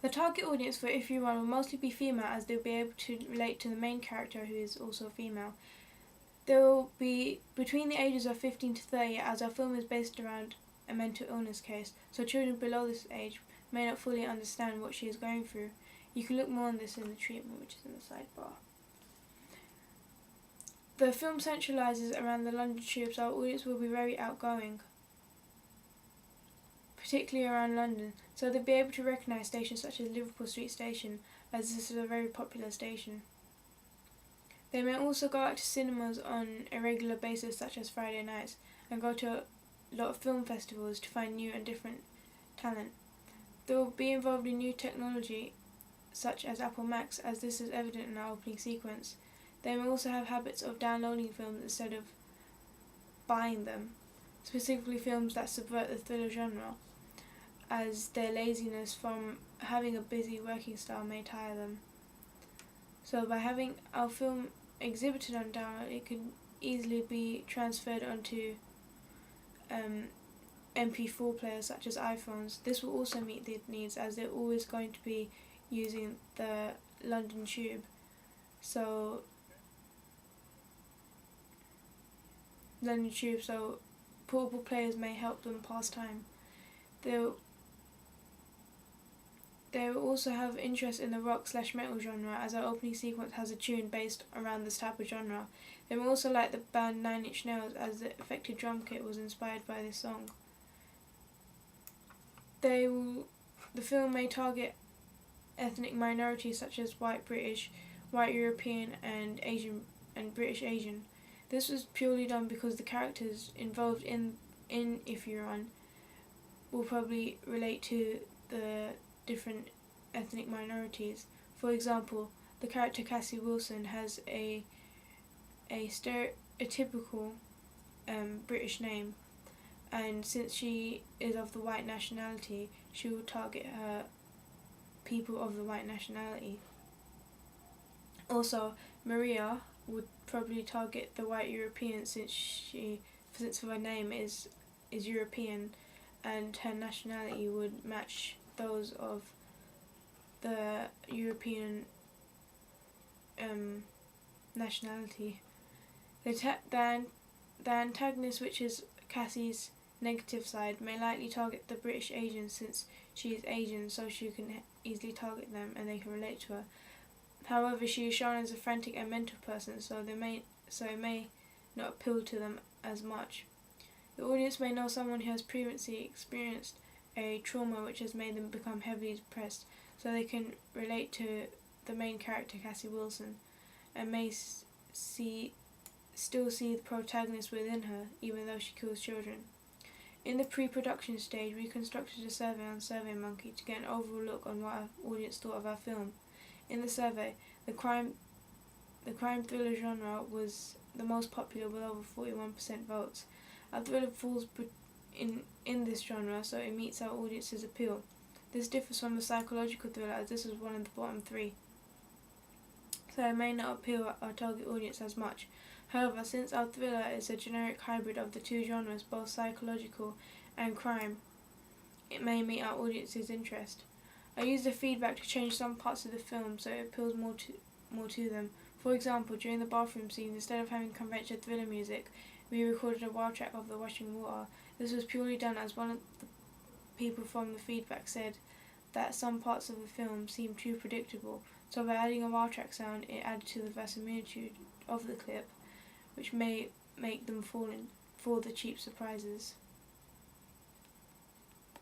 The target audience for If You Run will mostly be female, as they'll be able to relate to the main character, who is also a female. They will be between the ages of 15 to 30, as our film is based around a mental illness case, so children below this age may not fully understand what she is going through. You can look more on this in the treatment, which is in the sidebar. The film centralises around the London Tube, so our audience will be very outgoing, particularly around London, so they'll be able to recognise stations such as Liverpool Street Station, as this is a very popular station. They may also go out to cinemas on a regular basis, such as Friday nights, and go to a lot of film festivals to find new and different talent. They will be involved in new technology, such as Apple Macs, as this is evident in our opening sequence. They may also have habits of downloading films instead of buying them, specifically films that subvert the thriller genre, as their laziness from having a busy working style may tire them. So by having our film exhibited on download, it can easily be transferred onto MP4 players such as iPhones. This will also meet their needs, as they're always going to be using the London Tube. So portable players may help them pass time. They will also have interest in the rock/metal genre, as our opening sequence has a tune based around this type of genre. They will also like the band Nine Inch Nails, as the effective drum kit was inspired by this song. The film may target ethnic minorities such as white British, white European, and Asian and British Asian. This was purely done because the characters involved in If You Run will probably relate to the different ethnic minorities. For example, the character Cassie Wilson has a stereotypical British name, and since she is of the white nationality, she will target her people of the white nationality. Also, Maria would probably target the white European, since her name is European, and her nationality would match those of the European nationality. The antagonist, which is Cassie's negative side, may likely target the British Asian, since she is Asian, so she can easily target them and they can relate to her. However, she is shown as a frantic and mental person, so it may not appeal to them as much. The audience may know someone who has previously experienced a trauma which has made them become heavily depressed, so they can relate to the main character, Cassie Wilson, and may still see the protagonist within her, even though she kills children. In the pre-production stage, we conducted a survey on SurveyMonkey to get an overall look on what our audience thought of our film. In the survey, the crime thriller genre was the most popular, with over 41% votes. Our thriller falls in this genre, so it meets our audience's appeal. This differs from the psychological thriller, as this was one of the bottom three, so it may not appeal our target audience as much. However, since our thriller is a generic hybrid of the two genres, both psychological and crime, it may meet our audience's interest. I used the feedback to change some parts of the film so it appeals more to them. For example, during the bathroom scene, instead of having conventional thriller music, we recorded a wild track of the washing water. This was purely done as one of the people from the feedback said that some parts of the film seemed too predictable, so by adding a wild track sound, it added to the verisimilitude of the clip, which may make them fall for the cheap surprises.